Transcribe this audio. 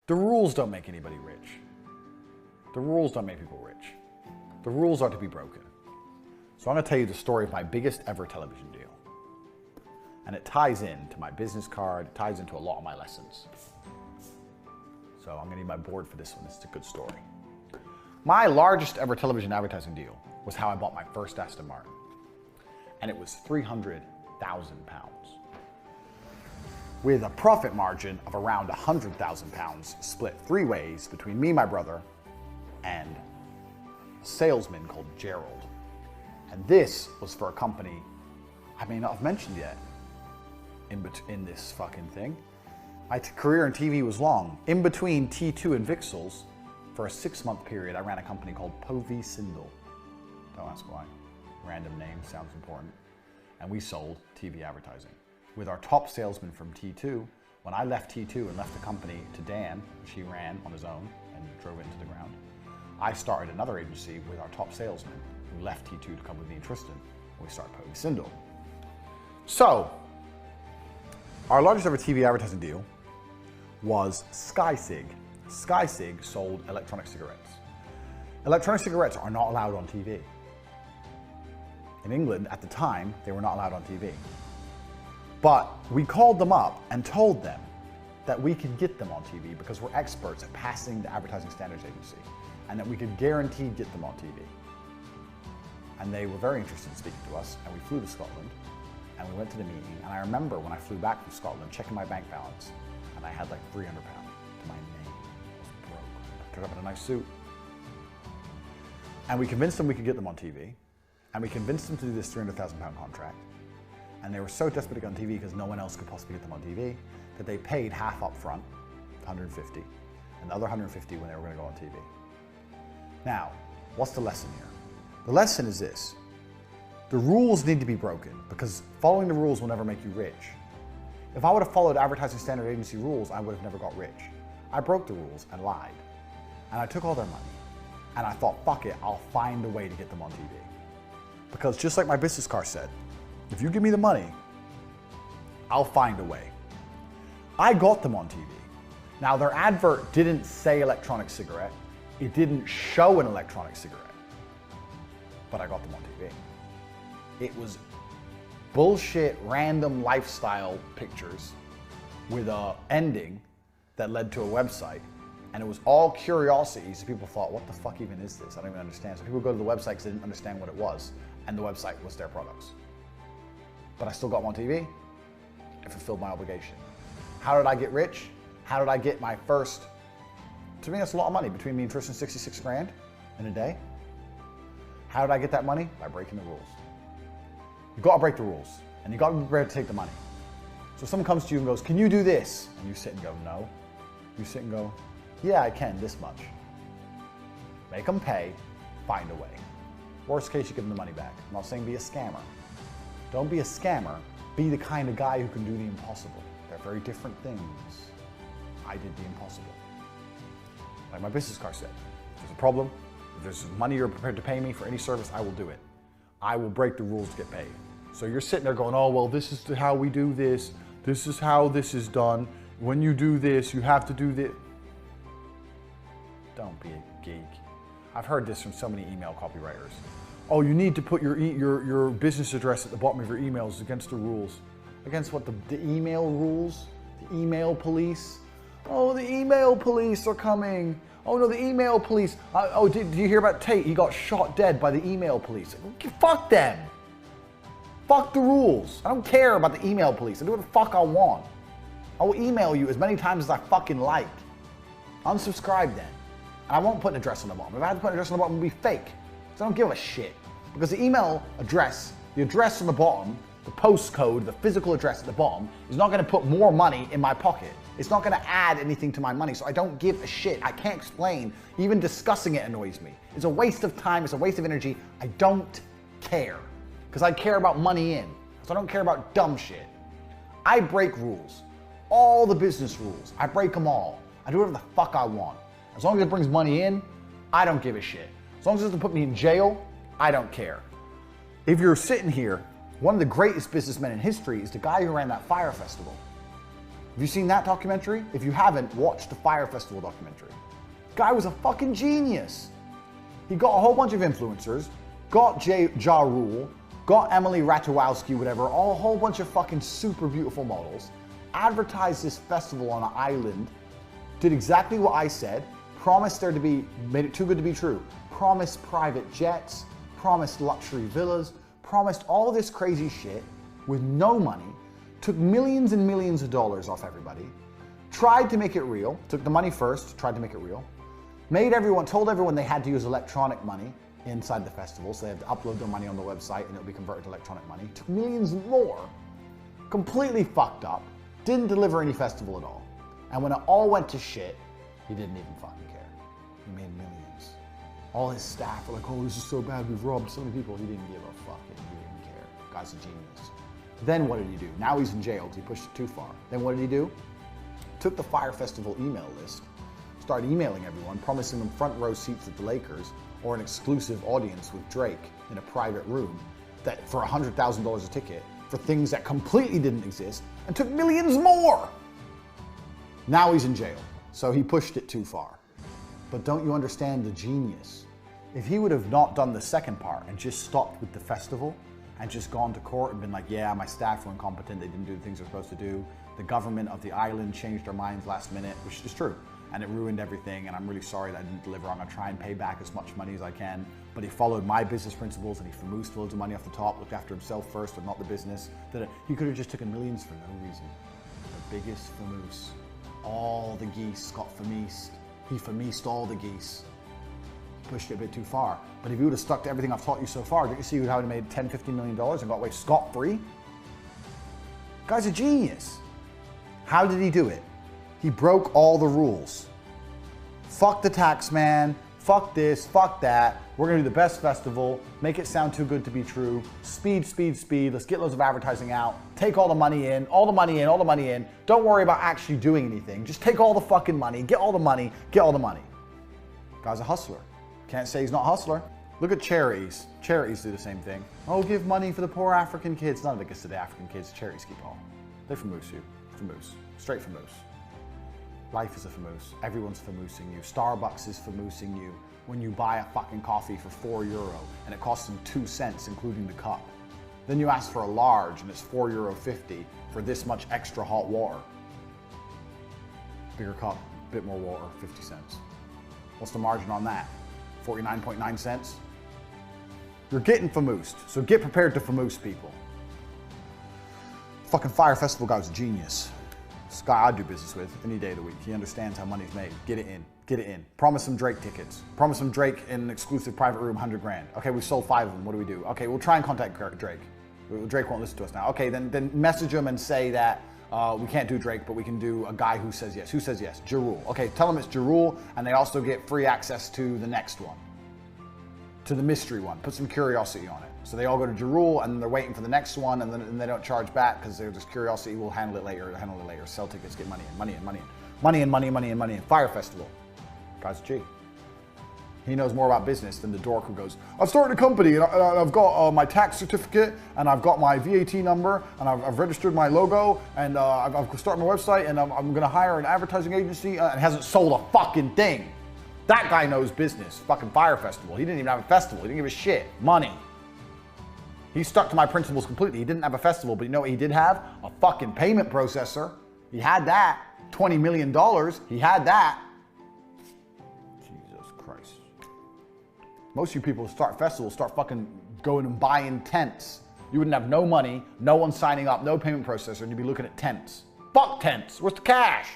The rules don't make anybody rich. The rules don't make people rich. The rules are to be broken. So I'm going to tell you the story of my biggest ever television deal. And it ties into my business card, it ties into a lot of my lessons. So I'm going to need my board for this one. This is a good story. My largest ever television advertising deal was how I bought my first Aston Martin. And it was £300,000. With a profit margin of around £100,000 split 3 ways between me, my brother, and a salesman called Gerald. And this was for a company I may not have mentioned yet in this fucking thing. My career in TV was long. In between T2 and Vixels, for a 6-month period, I ran a company called Povey Sindel. Don't ask why. Random name, sounds important. And we sold TV advertising. With our top salesman from T2, when I left T2 and left the company to Dan, which he ran on his own and drove it into the ground, I started another agency with our top salesman who left T2 to come with me and Tristan, and we started Povey Sindel. So, our largest ever TV advertising deal was SkySig. SkySig sold electronic cigarettes. Electronic cigarettes are not allowed on TV. In England, at the time, they were not allowed on TV. But we called them up and told them that we could get them on TV because we're experts at passing the Advertising Standards Agency and that we could guarantee get them on TV. And they were very interested in speaking to us, and we flew to Scotland and we went to the meeting. And I remember when I flew back from Scotland, checking my bank balance, and I had like £300 to my name. I was broke. I turned up in a nice suit. And we convinced them we could get them on TV. And we convinced them to do this £300,000 contract. And they were so desperate to get on TV because no one else could possibly get them on TV that they paid half up front, 150, and the other 150 when they were going to go on TV. Now, what's the lesson here? The lesson is this. The rules need to be broken because following the rules will never make you rich. If I would have followed Advertising Standard Agency rules, I would have never got rich. I broke the rules and lied. And I took all their money. And I thought, fuck it, I'll find a way to get them on TV. Because just like my business card said, if you give me the money, I'll find a way. I got them on TV. Now their advert didn't say electronic cigarette. It didn't show an electronic cigarette. But I got them on TV. It was bullshit, random lifestyle pictures with an ending that led to a website. And it was all curiosities. People thought, what the fuck even is this? I don't even understand. So people go to the website because they didn't understand what it was. And the website was their products. But I still got them on TV. It fulfilled my obligation. How did I get rich? How did I get my first, to me that's a lot of money, between me and Tristan, 66 grand in a day. How did I get that money? By breaking the rules. You gotta break the rules, and you gotta be prepared to take the money. So if someone comes to you and goes, can you do this? And you sit and go, no. You sit and go, yeah, I can, this much. Make them pay, find a way. Worst case, you give them the money back. I'm not saying be a scammer. Don't be a scammer, be the kind of guy who can do the impossible. They're very different things. I did the impossible. Like my business card said, if there's a problem, if there's money you're prepared to pay me for any service, I will do it. I will break the rules to get paid. So you're sitting there going, oh, well, this is how we do this. This is how this is done. When you do this, you have to do this. Don't be a geek. I've heard this from so many email copywriters. Oh, you need to put your business address at the bottom of your emails against the rules. Against what, the email rules? The email police? Oh, the email police are coming. Oh no, the email police. Did you hear about Tate? He got shot dead by the email police. Fuck them. Fuck the rules. I don't care about the email police. I do what the fuck I want. I will email you as many times as I fucking like. Unsubscribe then. And I won't put an address on the bottom. If I had to put an address on the bottom, it would be fake. So I don't give a shit. Because the email address, the address on the bottom, the postcode, the physical address at the bottom, is not going to put more money in my pocket. It's not going to add anything to my money, so I don't give a shit. I can't explain. Even discussing it annoys me. It's a waste of time. It's a waste of energy. I don't care. Because I care about money in. So I don't care about dumb shit. I break rules. All the business rules. I break them all. I do whatever the fuck I want. As long as it brings money in, I don't give a shit. As long as it doesn't put me in jail, I don't care. If you're sitting here, one of the greatest businessmen in history is the guy who ran that fire festival. Have you seen that documentary? If you haven't, watch the Fire Festival documentary. Guy was a fucking genius. He got a whole bunch of influencers, got Ja Rule, got Emily Ratajkowski, whatever, a whole bunch of fucking super beautiful models, advertised this festival on an island, did exactly what I said, promised there to be, made it too good to be true, promised private jets, promised luxury villas, promised all this crazy shit with no money, took millions and millions of dollars off everybody, tried to make it real, took the money first, tried to make it real, told everyone they had to use electronic money inside the festival, so they had to upload their money on the website and it'll be converted to electronic money, took millions more, completely fucked up, didn't deliver any festival at all. And when it all went to shit, he didn't even fucking care. He made millions. All his staff were like, oh, this is so bad, we've robbed so many people. He didn't give a fuck, he didn't care. Guy's a genius. Then what did he do? Now he's in jail because he pushed it too far. Then what did he do? Took the Fire Festival email list, started emailing everyone, promising them front row seats at the Lakers or an exclusive audience with Drake in a private room that for $100,000 a ticket for things that completely didn't exist and took millions more. Now he's in jail, so he pushed it too far. But don't you understand the genius? If he would have not done the second part and just stopped with the festival and just gone to court and been like, yeah, my staff were incompetent, they didn't do the things they're supposed to do, the government of the island changed their minds last minute, which is true, and it ruined everything, and I'm really sorry that I didn't deliver. I'm gonna try and pay back as much money as I can. But he followed my business principles and he famoosed loads of money off the top, looked after himself first and not the business. He could have just taken millions for no reason. The biggest famoose. All the geese got fameased. He fameased all the geese. Pushed it a bit too far. But if you would have stuck to everything I've taught you so far, don't you see how he made $10, $15 million and got away scot-free? Guy's a genius. How did he do it? He broke all the rules. Fuck the tax man, fuck this, fuck that. We're gonna do the best festival, make it sound too good to be true. Speed, speed, speed. Let's get loads of advertising out. Take all the money in, all the money in, all the money in. Don't worry about actually doing anything. Just take all the fucking money, get all the money, get all the money. Guy's a hustler. Can't say he's not a hustler. Look at charities. Charities do the same thing. Oh, give money for the poor African kids. None of it gets to the African kids. Charities keep all. They famoose you. Famoose. Straight famoose. Life is a famoose. Everyone's famoosing you. Starbucks is famoosing you when you buy a fucking coffee for €4 and it costs them 2 cents, including the cup. Then you ask for a large and it's €4.50 for this much extra hot water. Bigger cup, bit more water, 50 cents. What's the margin on that? 49.9 cents? You're getting famoosed, so get prepared to famoose people. Fucking Fire Festival guy was a genius. This guy I'd do business with any day of the week. He understands how money's made. Get it in. Get it in. Promise him Drake tickets. Promise him Drake in an exclusive private room, 100 grand. Okay, we sold 5 of them. What do we do? Okay, we'll try and contact Drake. Drake won't listen to us now. Okay, then message him and say that we can't do Drake, but we can do a guy who says yes. Who says yes? Ja Rule. Okay, tell him it's Ja Rule, and they also get free access to the next one. To the mystery one. Put some curiosity on it. So they all go to Ja Rule, and they're waiting for the next one, and then they don't charge back because they're just curiosity. We'll handle it later. Sell tickets, get money in, money in, money in, money in, money in, money in, money in. Fire Festival. Guy's a G. He knows more about business than the dork who goes, I've started a company and I've got my tax certificate and I've got my VAT number and I've registered my logo and I've started my website and I'm going to hire an advertising agency and hasn't sold a fucking thing. That guy knows business. Fucking Fire Festival. He didn't even have a festival. He didn't give a shit. Money. He stuck to my principles completely. He didn't have a festival, but you know what he did have? A fucking payment processor. He had that. $20 million. He had that. Jesus Christ. Most of you people who start festivals start fucking going and buying tents. You wouldn't have no money, no one signing up, no payment processor, and you'd be looking at tents. Fuck tents. Where's the cash?